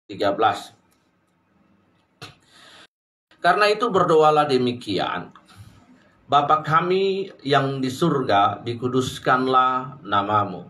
13. Karena itu berdoalah demikian, Bapa kami yang di surga, dikuduskanlah namamu.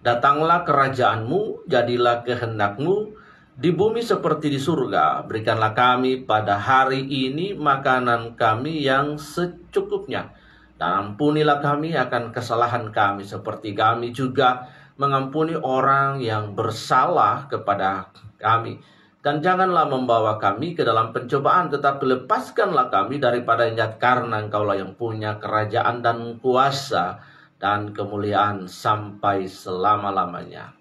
Datanglah kerajaanmu, jadilah kehendakmu di bumi seperti di surga. Berikanlah kami pada hari ini makanan kami yang secukupnya. Dan ampunilah kami akan kesalahan kami seperti kami juga mengampuni orang yang bersalah kepada kami. Dan janganlah membawa kami ke dalam pencobaan, tetapi lepaskanlah kami daripada yang jahat, karena Engkaulah yang punya kerajaan dan kuasa dan kemuliaan sampai selama-lamanya.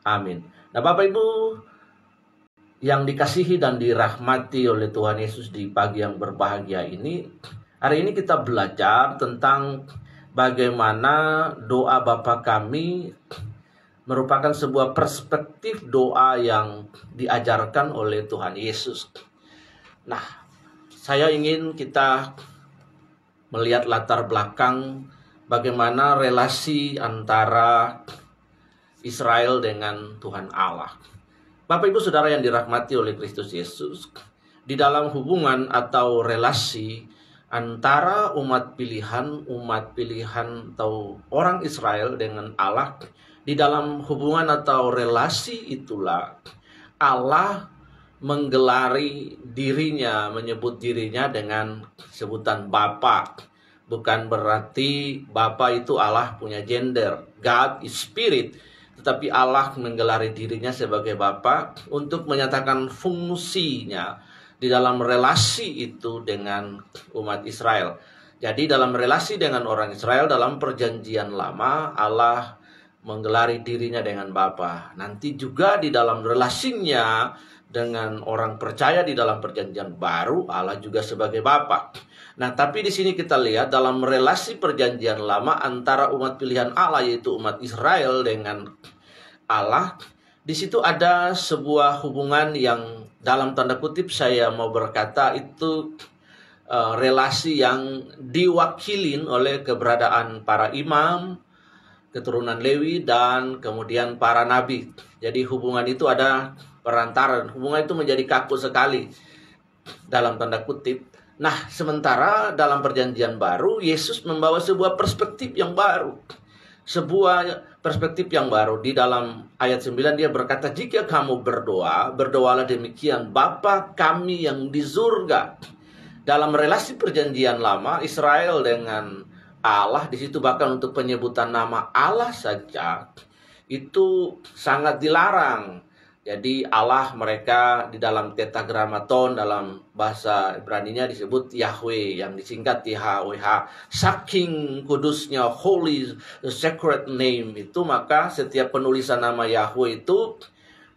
Amin. Nah, Bapak Ibu yang dikasihi dan dirahmati oleh Tuhan Yesus, di pagi yang berbahagia ini, hari ini kita belajar tentang bagaimana doa Bapa kami merupakan sebuah perspektif doa yang diajarkan oleh Tuhan Yesus. Nah, saya ingin kita melihat latar belakang bagaimana relasi antara Israel dengan Tuhan Allah. Bapak Ibu Saudara yang dirahmati oleh Kristus Yesus, di dalam hubungan atau relasi antara umat pilihan atau orang Israel dengan Allah, di dalam hubungan atau relasi itulah Allah menggelari dirinya, menyebut dirinya dengan sebutan Bapa. Bukan berarti Bapa itu Allah punya gender, God is spirit, tetapi Allah menggelari dirinya sebagai Bapa untuk menyatakan fungsinya di dalam relasi itu dengan umat Israel. Jadi dalam relasi dengan orang Israel dalam perjanjian lama, Allah menggelari dirinya dengan Bapa. Nanti juga di dalam relasinya dengan orang percaya di dalam perjanjian baru, Allah juga sebagai Bapa. Nah, tapi di sini kita lihat dalam relasi perjanjian lama antara umat pilihan Allah, yaitu umat Israel dengan Allah, di situ ada sebuah hubungan yang dalam tanda kutip saya mau berkata itu relasi yang diwakilin oleh keberadaan para imam, keturunan Lewi, dan kemudian para nabi. Jadi hubungan itu ada perantaran. Hubungan itu menjadi kaku sekali dalam tanda kutip. Nah, sementara dalam perjanjian baru, Yesus membawa sebuah perspektif yang baru. Sebuah perspektif yang baru. Di dalam ayat 9 dia berkata, jika kamu berdoa, berdoalah demikian, Bapa kami yang di surga. Dalam relasi perjanjian lama, Israel dengan Allah, di situ bahkan untuk penyebutan nama Allah saja itu sangat dilarang. Jadi Allah mereka di dalam tetragramaton, dalam bahasa Ibraninya disebut Yahweh, yang disingkat YHWH. Saking kudusnya, holy, the sacred name itu, maka setiap penulisan nama Yahweh itu,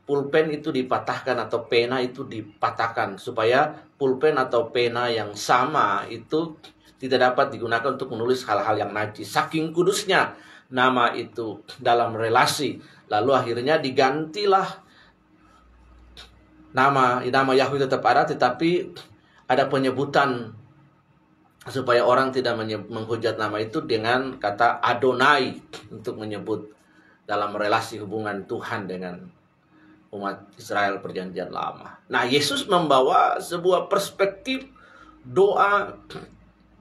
pulpen itu dipatahkan atau pena itu dipatahkan, supaya pulpen atau pena yang sama itu tidak dapat digunakan untuk menulis hal-hal yang najis. Saking kudusnya nama itu dalam relasi. Lalu akhirnya digantilah nama Yahweh tetap ada, tetapi ada penyebutan supaya orang tidak menghujat nama itu dengan kata Adonai untuk menyebut dalam relasi hubungan Tuhan dengan umat Israel perjanjian lama. Nah, Yesus membawa sebuah perspektif doa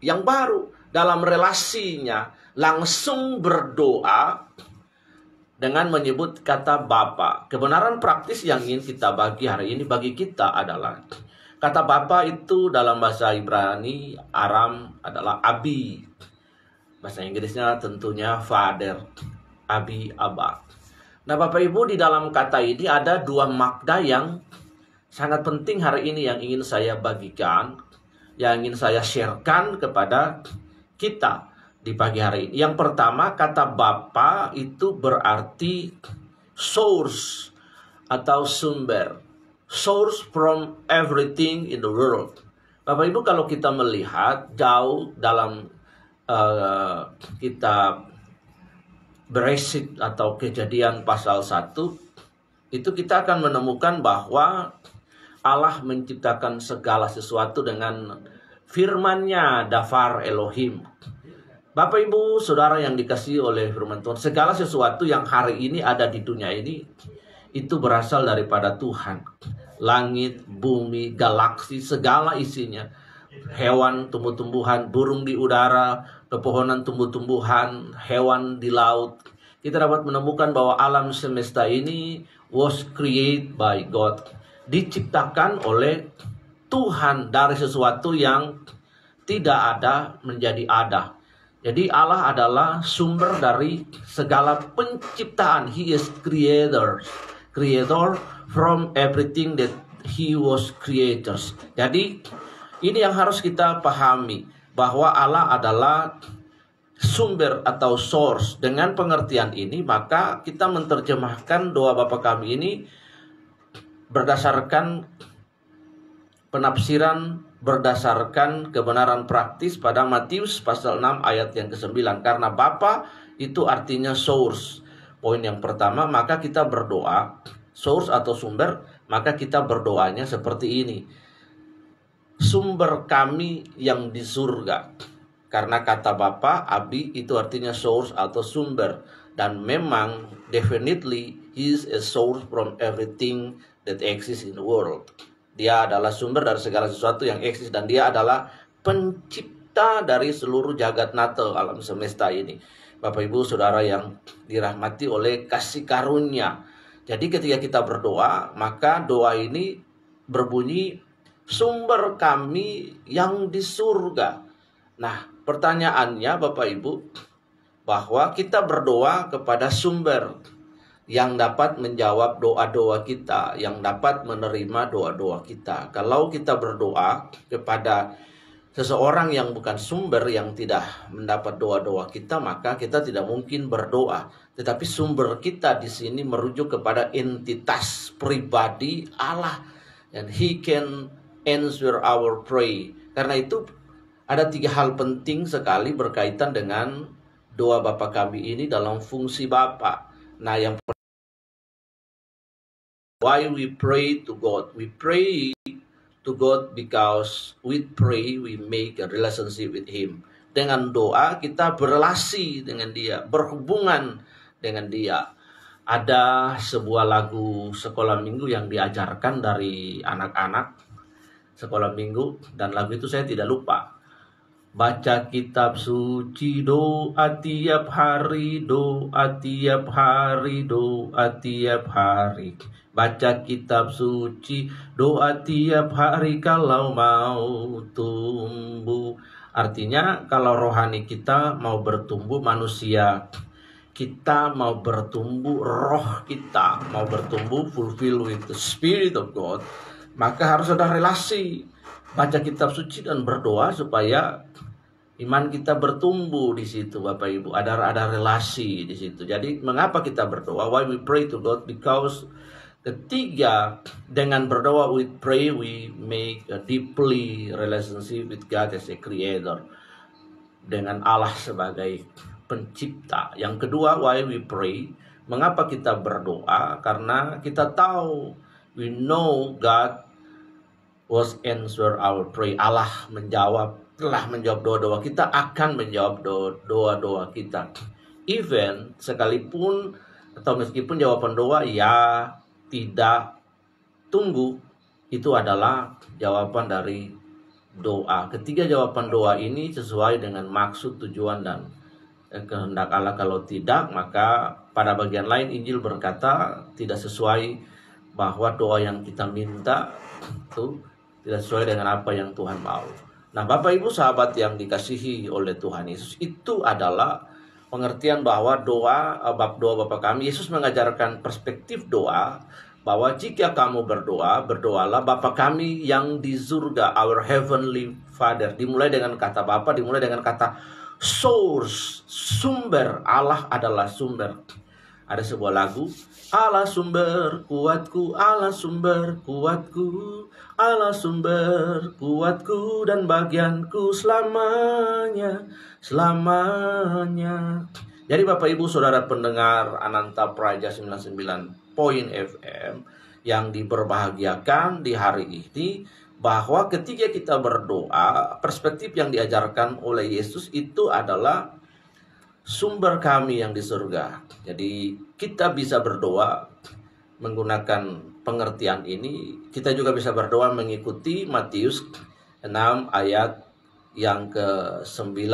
yang baru dalam relasinya, langsung berdoa dengan menyebut kata Bapa. Kebenaran praktis yang ingin kita bagi hari ini bagi kita adalah kata Bapa itu dalam bahasa Ibrani, Aram adalah Abi. Bahasa Inggrisnya tentunya Father, Abi, Abba. Nah, Bapak Ibu, di dalam kata ini ada dua makna yang sangat penting hari ini yang ingin saya bagikan, yang ingin saya sharekan kepada kita di pagi hari ini. Yang pertama, kata Bapa itu berarti source atau sumber. Source from everything in the world. Bapak Ibu, kalau kita melihat jauh dalam kitab Bereshit atau Kejadian pasal 1, itu kita akan menemukan bahwa Allah menciptakan segala sesuatu dengan firman-Nya, Dafar Elohim. Bapak Ibu Saudara yang dikasihi oleh firman Tuhan, segala sesuatu yang hari ini ada di dunia ini itu berasal daripada Tuhan. Langit, bumi, galaksi, segala isinya. Hewan, tumbuh-tumbuhan, burung di udara, pepohonan, tumbuh-tumbuhan, hewan di laut. Kita dapat menemukan bahwa alam semesta ini was created by God. Diciptakan oleh Tuhan dari sesuatu yang tidak ada menjadi ada. Jadi Allah adalah sumber dari segala penciptaan. He is creator from everything that He was creators. Jadi ini yang harus kita pahami, bahwa Allah adalah sumber atau source. Dengan pengertian ini, maka kita menerjemahkan doa Bapa Kami ini berdasarkan penafsiran, berdasarkan kebenaran praktis pada Matius pasal 6 ayat yang ke-9. Karena Bapa itu artinya source. Poin yang pertama, maka kita berdoa, source atau sumber, maka kita berdoanya seperti ini. Sumber kami yang di surga. Karena kata Bapa, Abi itu artinya source atau sumber. Dan memang definitely He is a source from everything that exists in the world. Dia adalah sumber dari segala sesuatu yang eksis, dan Dia adalah pencipta dari seluruh jagat nata alam semesta ini. Bapak Ibu Saudara yang dirahmati oleh kasih karunia. Jadi ketika kita berdoa, maka doa ini berbunyi, sumber kami yang di surga. Nah, pertanyaannya Bapak Ibu, bahwa kita berdoa kepada sumber yang dapat menjawab doa-doa kita, yang dapat menerima doa-doa kita. Kalau kita berdoa kepada seseorang yang bukan sumber, yang tidak mendapat doa-doa kita, maka kita tidak mungkin berdoa. Tetapi sumber kita di sini merujuk kepada entitas pribadi Allah, and He can answer our prayer. Karena itu ada 3 hal penting sekali berkaitan dengan doa Bapa Kami ini dalam fungsi Bapa. Nah, yang why we pray to God? We pray to God because we pray, we make a relationship with Him. Dengan doa kita berelasi dengan Dia, berhubungan dengan Dia. Ada sebuah lagu sekolah minggu yang diajarkan dari anak-anak sekolah minggu, dan lagu itu saya tidak lupa. Baca kitab suci, doa tiap hari, doa tiap hari, doa tiap hari. Baca kitab suci, doa tiap hari kalau mau tumbuh. Artinya kalau rohani kita mau bertumbuh, manusia kita mau bertumbuh, roh kita mau bertumbuh, fulfill with the Spirit of God, maka harus ada relasi. Baca kitab suci dan berdoa supaya iman kita bertumbuh di situ, Bapak Ibu. Ada relasi di situ. Jadi mengapa kita berdoa? Why we pray to God? Because ketiga, dengan berdoa we pray, we make a deeply relationship with God as a creator, dengan Allah sebagai pencipta. Yang kedua, why we pray? Mengapa kita berdoa? Karena kita tahu, we know God was answer our prayer. Allah telah menjawab doa-doa kita, akan menjawab doa-doa kita. Even sekalipun atau meskipun jawaban doa ya, tidak, tunggu, itu adalah jawaban dari doa. Ketiga jawaban doa ini sesuai dengan maksud, tujuan, dan kehendak Allah. Kalau tidak, maka pada bagian lain Injil berkata tidak sesuai, bahwa doa yang kita minta itu tidak sesuai dengan apa yang Tuhan mau. Nah, Bapak Ibu sahabat yang dikasihi oleh Tuhan Yesus, itu adalah pengertian bahwa doa Bapa Kami. Yesus mengajarkan perspektif doa, bahwa jika kamu berdoa, berdoalah Bapa Kami yang di surga, our heavenly Father. Dimulai dengan kata Bapa, dimulai dengan kata source, sumber. Allah adalah sumber. Ada sebuah lagu, Allah sumber kuatku, Allah sumber kuatku, Allah sumber kuatku dan bagianku selamanya, selamanya. Jadi Bapak Ibu Saudara pendengar Ananta Praja 99 FM yang diberbahagiakan di hari ini, bahwa ketika kita berdoa, perspektif yang diajarkan oleh Yesus itu adalah sumber kami yang di surga. Jadi kita bisa berdoa menggunakan pengertian ini, kita juga bisa berdoa mengikuti Matius 6 ayat yang ke-9,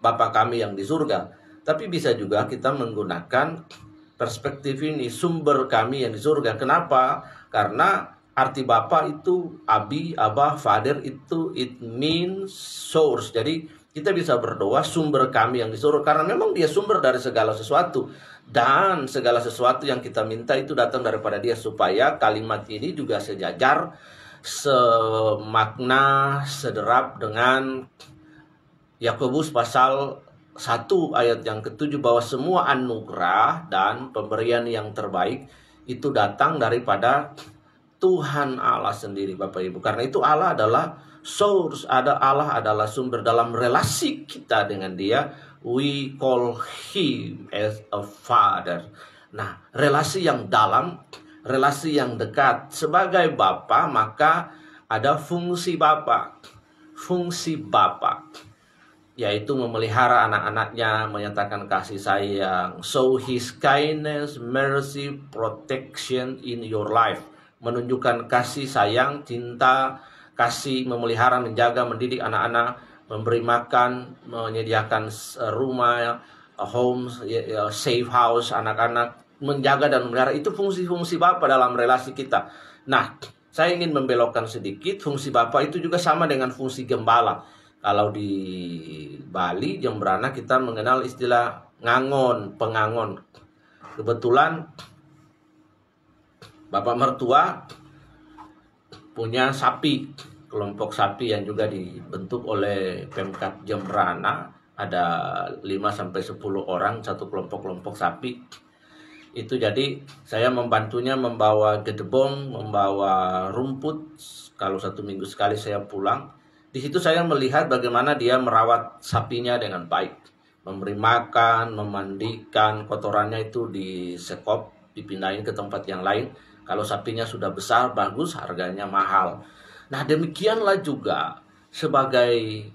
Bapa kami yang di surga. Tapi bisa juga kita menggunakan perspektif ini, sumber kami yang di surga. Kenapa? Karena arti Bapa itu Abi, Abah, Father itu it means source. Jadi kita bisa berdoa sumber kami yang di surga karena memang dia sumber dari segala sesuatu. Dan segala sesuatu yang kita minta itu datang daripada dia, supaya kalimat ini juga sejajar, semakna, sederap dengan Yakobus pasal 1 ayat yang ke-7, bahwa semua anugerah dan pemberian yang terbaik itu datang daripada Tuhan Allah sendiri, Bapak Ibu. Karena itu Allah adalah source, Allah adalah sumber. Dalam relasi kita dengan dia, we call him as a father. Nah, relasi yang dalam, relasi yang dekat. Sebagai Bapa, maka ada fungsi Bapa. Fungsi Bapa yaitu memelihara anak-anaknya, menyatakan kasih sayang. So his kindness, mercy, protection in your life. Menunjukkan kasih sayang, cinta, kasih, memelihara, menjaga, mendidik anak-anak, memberi makan, menyediakan rumah, home, safe house, anak-anak, menjaga dan memelihara. Itu fungsi-fungsi Bapa dalam relasi kita. Nah, saya ingin membelokkan sedikit. Fungsi Bapa itu juga sama dengan fungsi gembala. Kalau di Bali, Jembrana, kita mengenal istilah ngangon, pengangon. Kebetulan Bapak mertua punya sapi, kelompok sapi yang juga dibentuk oleh Pemkab Jembrana. Ada 5-10 orang, satu kelompok-kelompok sapi. Itu jadi saya membantunya membawa gedebong, membawa rumput. Kalau 1 minggu sekali saya pulang. Di situ saya melihat bagaimana dia merawat sapinya dengan baik. Memberi makan, memandikan, kotorannya itu disekop, dipindahin ke tempat yang lain. Kalau sapinya sudah besar, bagus, harganya mahal. Nah, demikianlah juga sebagai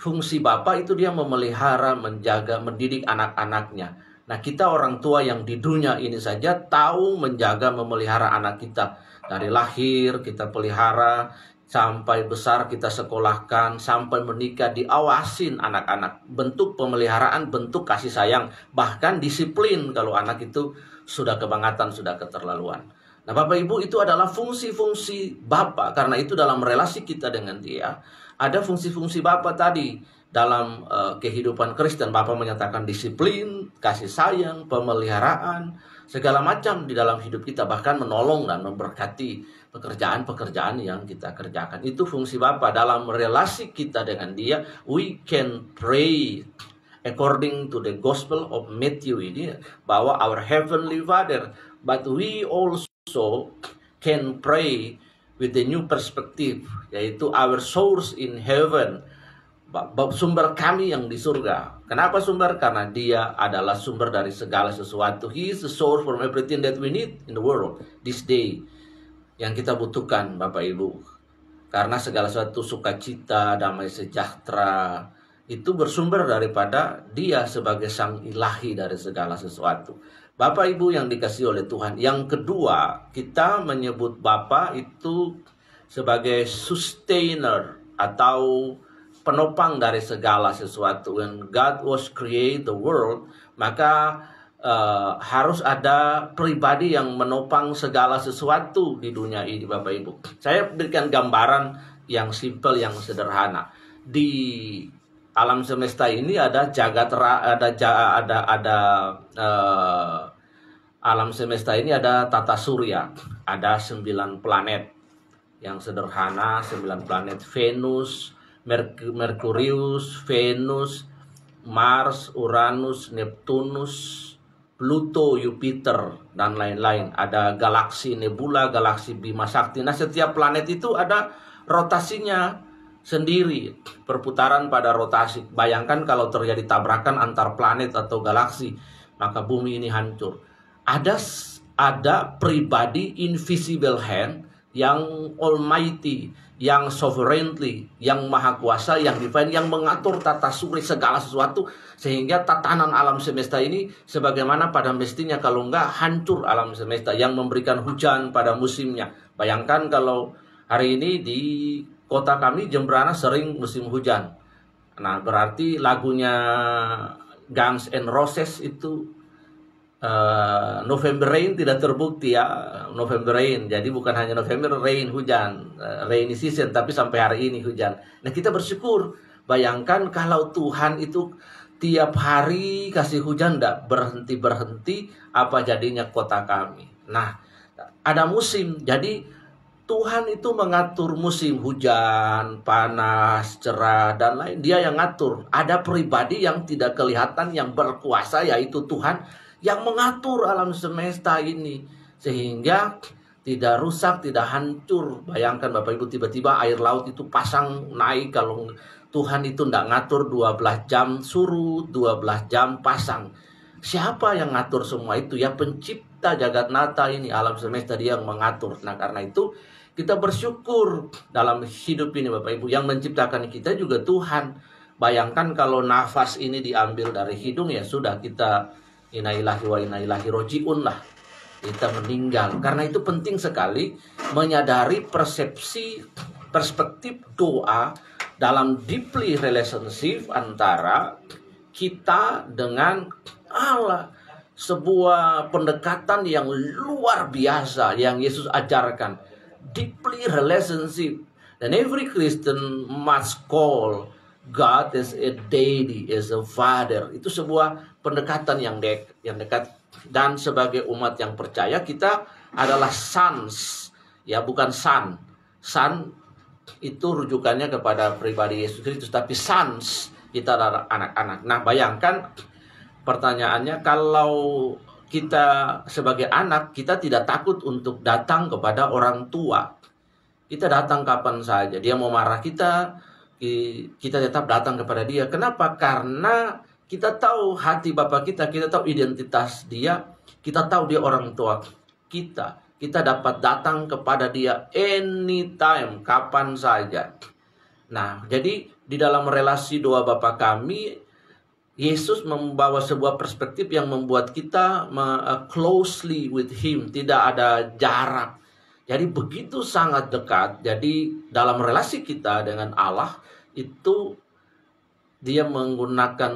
fungsi Bapa itu dia memelihara, menjaga, mendidik anak-anaknya. Nah, kita orang tua yang di dunia ini saja tahu menjaga, memelihara anak kita. Dari lahir kita pelihara, sampai besar kita sekolahkan, sampai menikah diawasin anak-anak. Bentuk pemeliharaan, bentuk kasih sayang, bahkan disiplin kalau anak itu sudah kebangetan, sudah keterlaluan. Nah, Bapak Ibu, itu adalah fungsi-fungsi Bapa. Karena itu dalam relasi kita dengan dia, ada fungsi-fungsi Bapa tadi. Dalam kehidupan Kristen, Bapa menyatakan disiplin, kasih sayang, pemeliharaan, segala macam di dalam hidup kita, bahkan menolong dan memberkati pekerjaan-pekerjaan yang kita kerjakan. Itu fungsi Bapa. Dalam relasi kita dengan dia, we can pray according to the Gospel of Matthew ini, bahwa our Heavenly Father, but we also can pray with the new perspective, yaitu our source in heaven, sumber kami yang di surga. Kenapa sumber? Karena dia adalah sumber dari segala sesuatu. He is the source from everything that we need in the world this day, yang kita butuhkan, Bapak Ibu. Karena segala sesuatu, sukacita, damai sejahtera, itu bersumber daripada dia sebagai sang ilahi dari segala sesuatu. Bapak Ibu yang dikasihi oleh Tuhan. Yang kedua, kita menyebut Bapa itu sebagai sustainer atau penopang dari segala sesuatu. When God was create the world, maka harus ada pribadi yang menopang segala sesuatu di dunia ini, Bapak Ibu. Saya berikan gambaran yang simple, yang sederhana. Di alam semesta ini ada alam semesta ini ada tata surya, ada 9 planet. Yang sederhana, 9 planet: Venus, Merkurius, Venus, Mars, Uranus, Neptunus, Pluto, Jupiter, dan lain-lain. Ada galaksi nebula, galaksi Bima Sakti. Nah, setiap planet itu ada rotasinya sendiri, perputaran pada rotasi. Bayangkan kalau terjadi tabrakan antar planet atau galaksi, maka bumi ini hancur. Ada pribadi invisible hand yang almighty, yang sovereignly, yang maha kuasa, yang divine, yang mengatur tata suri segala sesuatu, sehingga tatanan alam semesta ini sebagaimana pada mestinya, kalau enggak hancur alam semesta, yang memberikan hujan pada musimnya. Bayangkan kalau hari ini di kota kami Jembrana sering musim hujan. Nah, berarti lagunya Guns N' Roses itu November Rain tidak terbukti ya, November Rain. Jadi bukan hanya November Rain, hujan, rainy season, tapi sampai hari ini hujan. Nah, kita bersyukur. Bayangkan kalau Tuhan itu tiap hari kasih hujan, tidak berhenti-berhenti, apa jadinya kota kami. Nah, ada musim. Jadi Tuhan itu mengatur musim hujan, panas, cerah, dan lain. Dia yang ngatur. Ada pribadi yang tidak kelihatan, yang berkuasa, yaitu Tuhan, yang mengatur alam semesta ini. Sehingga tidak rusak, tidak hancur. Bayangkan Bapak Ibu, tiba-tiba air laut itu pasang naik. Kalau Tuhan itu tidak ngatur, 12 jam surut, 12 jam pasang. Siapa yang ngatur semua itu? Ya pencipta jagat nata ini, alam semesta, dia yang mengatur. Nah, karena itu kita bersyukur dalam hidup ini Bapak Ibu. Yang menciptakan kita juga Tuhan. Bayangkan kalau nafas ini diambil dari hidung, ya sudah, kita inailahi wa inailahi rojiun lah, kita meninggal. Karena itu penting sekali menyadari perspektif doa dalam deeply relationship antara kita dengan Allah. Sebuah pendekatan yang luar biasa yang Yesus ajarkan, deeply relationship. Dan every Christian must call God as a deity, as a father. Itu sebuah pendekatan yang dekat. Dan sebagai umat yang percaya, kita adalah sons, ya, bukan son. Son itu rujukannya kepada pribadi Yesus Kristus, tapi sons, kita adalah anak-anak. Nah, bayangkan pertanyaannya, kalau kita sebagai anak, kita tidak takut untuk datang kepada orang tua. Kita datang kapan saja. Dia mau marah kita tetap datang kepada dia. Kenapa? Karena kita tahu hati Bapa kita tahu identitas dia, kita tahu dia orang tua kita. Kita dapat datang kepada dia anytime, kapan saja. Nah, jadi di dalam relasi doa Bapa kami, Yesus membawa sebuah perspektif yang membuat kita closely with Him, tidak ada jarak. Jadi begitu sangat dekat. Jadi dalam relasi kita dengan Allah itu, dia menggunakan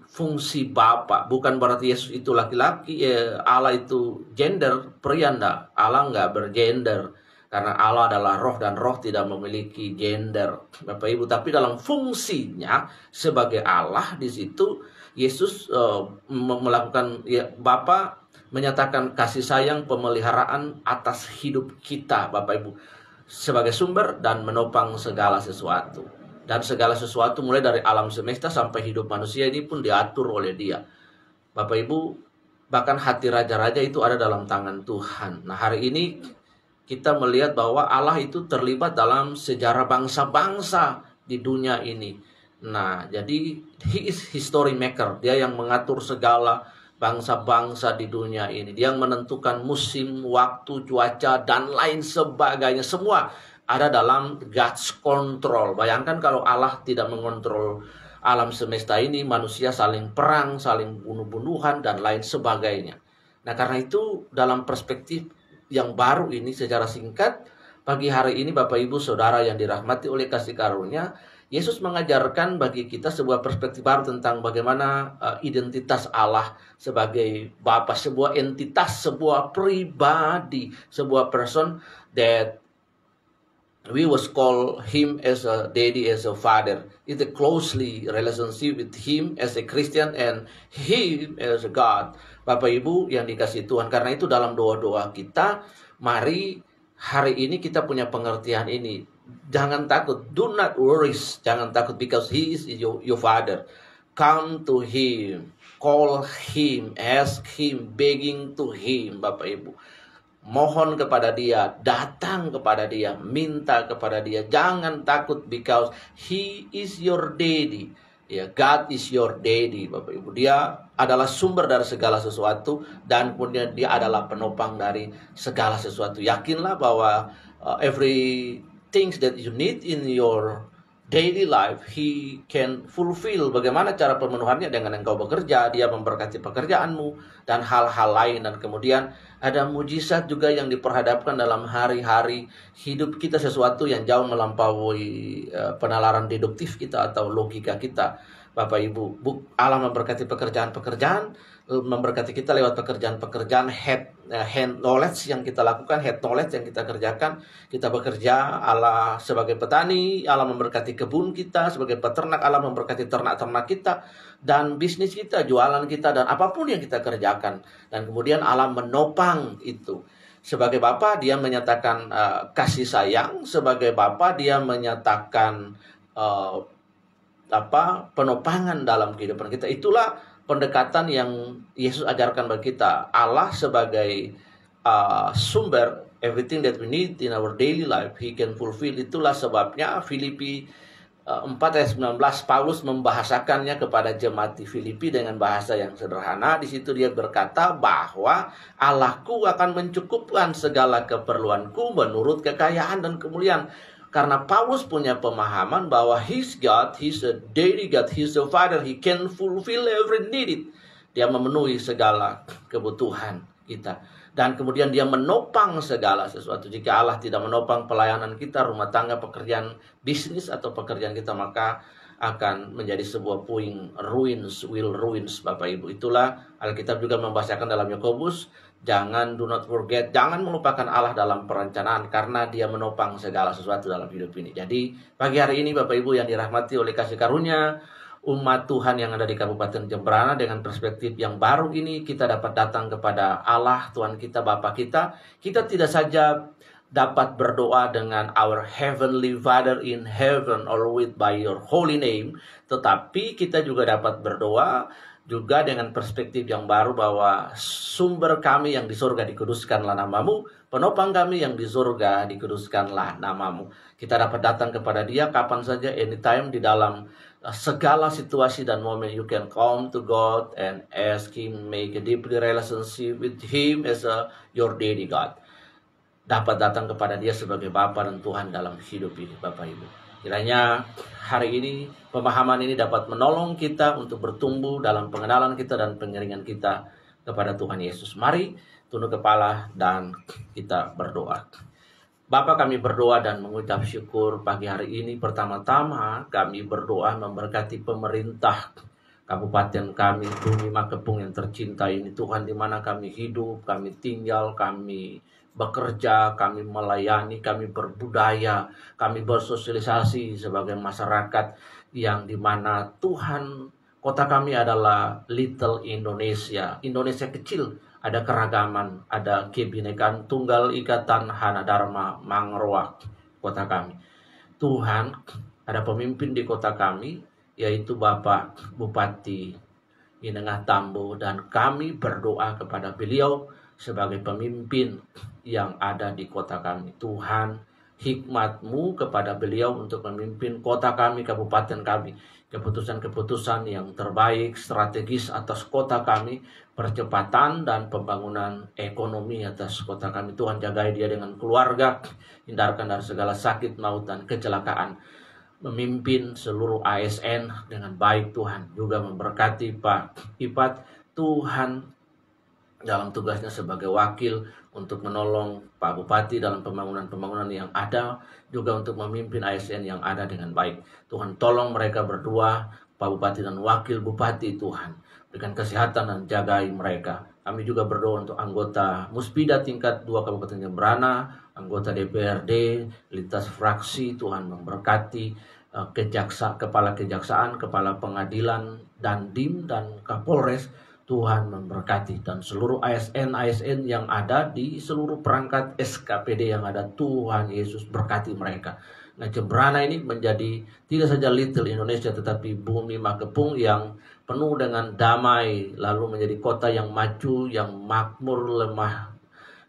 fungsi Bapa. Bukan berarti Yesus itu laki-laki, Allah itu gender, pria enggak. Allah enggak bergender. Karena Allah adalah roh dan roh tidak memiliki gender, Bapak Ibu. Tapi dalam fungsinya sebagai Allah, di situ Yesus melakukan, ya, Bapa menyatakan kasih sayang, pemeliharaan atas hidup kita, Bapak Ibu, sebagai sumber dan menopang segala sesuatu. Dan segala sesuatu mulai dari alam semesta sampai hidup manusia ini pun diatur oleh Dia. Bapak Ibu, bahkan hati raja-raja itu ada dalam tangan Tuhan. Nah, hari ini kita melihat bahwa Allah itu terlibat dalam sejarah bangsa-bangsa di dunia ini. Nah, jadi He is history maker. Dia yang mengatur segala bangsa-bangsa di dunia ini. Dia yang menentukan musim, waktu, cuaca, dan lain sebagainya. Semua ada dalam God's control. Bayangkan kalau Allah tidak mengontrol alam semesta ini, manusia saling perang, saling bunuh-bunuhan, dan lain sebagainya. Nah, karena itu dalam perspektif yang baru ini, secara singkat, pagi hari ini Bapak Ibu Saudara yang dirahmati oleh kasih karunia, Yesus mengajarkan bagi kita sebuah perspektif baru tentang bagaimana identitas Allah sebagai Bapa, sebuah entitas, sebuah pribadi, sebuah person that we was call Him as a daddy, as a father. It's a closely relationship with Him as a Christian and Him as a God. Bapak Ibu yang dikasihi Tuhan, karena itu dalam doa-doa kita, mari hari ini kita punya pengertian ini. Jangan takut, do not worry, jangan takut, because He is your Father. Come to Him, call Him, ask Him, begging to Him, Bapak Ibu. Mohon kepada Dia, datang kepada Dia, minta kepada Dia. Jangan takut, because He is your daddy. Ya, God is your daddy, Bapak Ibu. Dia adalah sumber dari segala sesuatu dan kemudian dia adalah penopang dari segala sesuatu. Yakinlah bahwa every things that you need in your daily life, He can fulfill. Bagaimana cara pemenuhannya? Dengan engkau bekerja, Dia memberkati pekerjaanmu dan hal-hal lain. Dan kemudian ada mujizat juga yang diperhadapkan dalam hari-hari hidup kita, sesuatu yang jauh melampaui penalaran deduktif kita atau logika kita. Bapak Ibu, Allah memberkati pekerjaan-pekerjaan, memberkati kita lewat pekerjaan-pekerjaan hand knowledge yang kita lakukan, head knowledge yang kita kerjakan. Kita bekerja, Allah sebagai petani, Allah memberkati kebun kita, sebagai peternak, Allah memberkati ternak-ternak kita, dan bisnis kita, jualan kita, dan apapun yang kita kerjakan. Dan kemudian Allah menopang itu. Sebagai Bapa, Dia menyatakan kasih sayang. Sebagai Bapa, Dia menyatakan penopangan dalam kehidupan kita. Itulah pendekatan yang Yesus ajarkan bagi kita. Allah sebagai sumber, everything that we need in our daily life, He can fulfill. Itulah sebabnya Filipi 4 ayat 19, Paulus membahasakannya kepada jemaat di Filipi dengan bahasa yang sederhana. Di situ dia berkata bahwa Allahku akan mencukupkan segala keperluanku menurut kekayaan dan kemuliaan. Karena Paulus punya pemahaman bahwa He's God, He's a daddy God, He's a Father, He can fulfill every need. Dia memenuhi segala kebutuhan kita. Dan kemudian Dia menopang segala sesuatu. Jika Allah tidak menopang pelayanan kita, rumah tangga, pekerjaan bisnis atau pekerjaan kita, maka akan menjadi sebuah puing ruins, will ruins, Bapak Ibu. Itulah Alkitab juga membahasakan dalam Yakobus, do not forget, jangan melupakan Allah dalam perencanaan, karena Dia menopang segala sesuatu dalam hidup ini. Jadi pagi hari ini Bapak Ibu yang dirahmati oleh kasih karunia umat Tuhan yang ada di Kabupaten Jemberana, dengan perspektif yang baru ini kita dapat datang kepada Allah Tuhan kita, Bapa kita. Kita tidak saja dapat berdoa dengan our heavenly Father in heaven, or with by your holy name, tetapi kita juga dapat berdoa juga dengan perspektif yang baru bahwa sumber kami yang di surga, dikuduskanlah namamu, penopang kami yang di surga, dikuduskanlah namamu. Kita dapat datang kepada Dia kapan saja, anytime, di dalam segala situasi dan momen. You can come to God and ask Him, make a deep relationship with Him as your daddy God. Dapat datang kepada Dia sebagai Bapa dan Tuhan dalam hidup ini, Bapak Ibu. Kiranya hari ini pemahaman ini dapat menolong kita untuk bertumbuh dalam pengenalan kita dan pengiringan kita kepada Tuhan Yesus. Mari tunduk kepala dan kita berdoa. Bapa, kami berdoa dan mengucap syukur pagi hari ini. Pertama-tama kami berdoa memberkati pemerintah kabupaten kami, Bumi Makepung yang tercinta ini, Tuhan, di mana kami hidup, kami tinggal, kami bekerja, kami melayani, kami berbudaya, kami bersosialisasi sebagai masyarakat yang dimana Tuhan, kota kami adalah Little Indonesia, Indonesia kecil, ada keragaman, ada kebinekaan tunggal ikatan Hana Dharma Mangroak, kota kami. Tuhan, ada pemimpin di kota kami, yaitu Bapak Bupati Inengah Tambo, dan kami berdoa kepada beliau sebagai pemimpin yang ada di kota kami. Tuhan, hikmat-Mu kepada beliau untuk memimpin kota kami, kabupaten kami. Keputusan-keputusan yang terbaik, strategis atas kota kami, percepatan dan pembangunan ekonomi atas kota kami. Tuhan, jagai dia dengan keluarga, hindarkan dari segala sakit, maut, dan kecelakaan. Memimpin seluruh ASN dengan baik, Tuhan. Juga memberkati Pak Ipat, Tuhan, dalam tugasnya sebagai wakil untuk menolong Pak Bupati dalam pembangunan-pembangunan yang ada, juga untuk memimpin ASN yang ada dengan baik. Tuhan, tolong mereka berdua, Pak Bupati dan Wakil Bupati, Tuhan. Berikan kesehatan dan jagai mereka. Kami juga berdoa untuk anggota Muspida tingkat 2 Kabupaten Jemberana, anggota DPRD, lintas fraksi, Tuhan memberkati kepala kejaksaan, kepala pengadilan, Dandim, dan Kapolres. Tuhan memberkati, dan seluruh ASN yang ada di seluruh perangkat SKPD yang ada. Tuhan Yesus berkati mereka. Nah, Jemberana ini menjadi tidak saja Little Indonesia, tetapi Bumi Makepung yang penuh dengan damai, lalu menjadi kota yang maju, yang makmur, lemah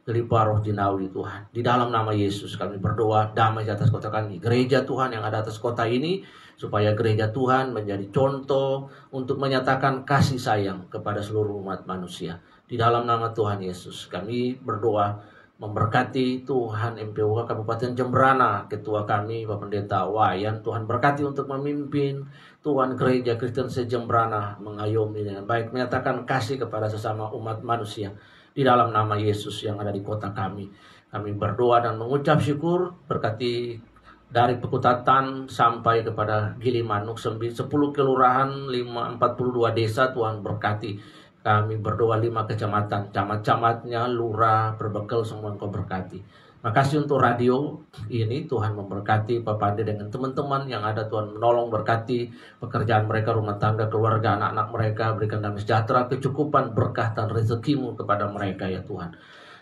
limpah roh jinawi Tuhan. Di dalam nama Yesus kami berdoa damai di atas kota kami. Gereja Tuhan yang ada atas kota ini, supaya gereja Tuhan menjadi contoh untuk menyatakan kasih sayang kepada seluruh umat manusia. Di dalam nama Tuhan Yesus kami berdoa memberkati Tuhan MPUK Kabupaten Jembrana, ketua kami Bapak Pendeta Wayan. Tuhan berkati untuk memimpin Tuhan gereja Kristen se-Jembrana mengayomi dengan baik, menyatakan kasih kepada sesama umat manusia. Di dalam nama Yesus yang ada di kota kami, kami berdoa dan mengucap syukur, berkati dari Pekutatan sampai kepada Gilimanuk, 10 kelurahan, 42 desa, Tuhan berkati. Kami berdoa 5 kecamatan, camat-camatnya, lurah, berbekal, semua Engkau berkati. Makasih untuk radio ini, Tuhan memberkati Bapak Ade dengan teman-teman yang ada, Tuhan menolong, berkati pekerjaan mereka, rumah tangga, keluarga, anak-anak mereka, berikan damai sejahtera, kecukupan, berkah dan rezekimu kepada mereka ya Tuhan.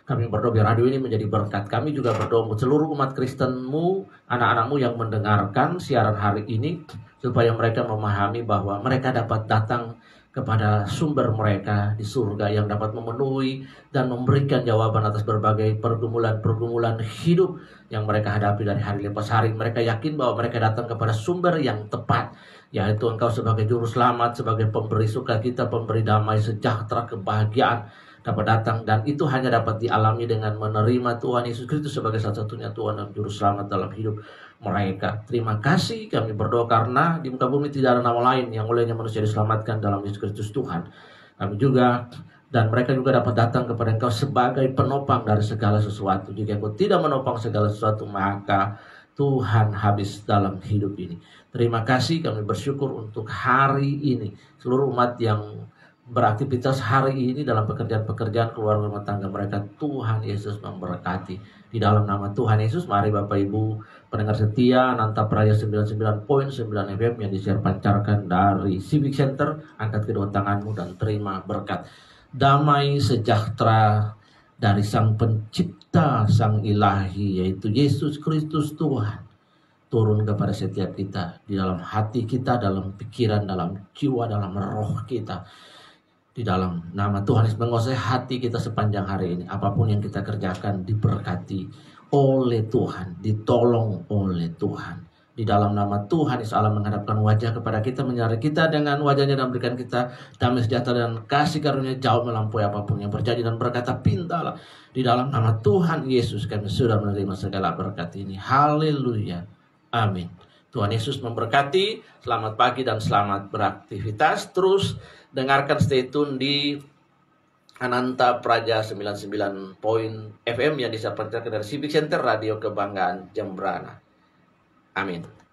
Kami berdoa biar radio ini menjadi berkat. Kami juga berdoa untuk seluruh umat Kristenmu, anak-anakmu yang mendengarkan siaran hari ini, supaya mereka memahami bahwa mereka dapat datang kepada sumber mereka di surga yang dapat memenuhi dan memberikan jawaban atas berbagai pergumulan-pergumulan hidup yang mereka hadapi dari hari lepas hari. Mereka yakin bahwa mereka datang kepada sumber yang tepat, yaitu Engkau sebagai juru selamat, sebagai pemberi sukacita, pemberi damai, sejahtera, kebahagiaan dapat datang, dan itu hanya dapat dialami dengan menerima Tuhan Yesus Kristus sebagai satu-satunya Tuhan dan juru selamat dalam hidup mereka. Terima kasih, kami berdoa karena di muka bumi tidak ada nama lain yang olehnya manusia diselamatkan dalam Yesus Kristus Tuhan. Kami juga dan mereka juga dapat datang kepada Engkau sebagai penopang dari segala sesuatu. Jika Engkau tidak menopang segala sesuatu, maka Tuhan habis dalam hidup ini. Terima kasih, kami bersyukur untuk hari ini seluruh umat yang beraktivitas hari ini dalam pekerjaan-pekerjaan keluarga rumah tangga mereka. Tuhan Yesus memberkati. Di dalam nama Tuhan Yesus, mari Bapak Ibu pendengar setia Nanta Praja 99.9 FM yang disiar pancarkan dari Civic Center, angkat kedua tanganmu dan terima berkat. Damai sejahtera dari Sang Pencipta, Sang Ilahi, yaitu Yesus Kristus Tuhan, turun kepada setiap kita, di dalam hati kita, dalam pikiran, dalam jiwa, dalam roh kita. Di dalam nama Tuhan Yesus, menguasai hati kita sepanjang hari ini. Apapun yang kita kerjakan diberkati oleh Tuhan, ditolong oleh Tuhan. Di dalam nama Tuhan Yesus, Allah menghadapkan wajah kepada kita, menyertai kita dengan wajahnya dan berikan kita damai sejahtera dan kasih karunia jauh melampaui apapun yang terjadi, dan berkata, pintalah. Di dalam nama Tuhan Yesus kami sudah menerima segala berkat ini. Haleluya. Amin. Tuhan Yesus memberkati. Selamat pagi dan selamat beraktivitas. Terus dengarkan, stay tune di Ananta Praja 99 FM yang disampaikan dari Civic Center Radio Kebanggaan Jembrana. Amin.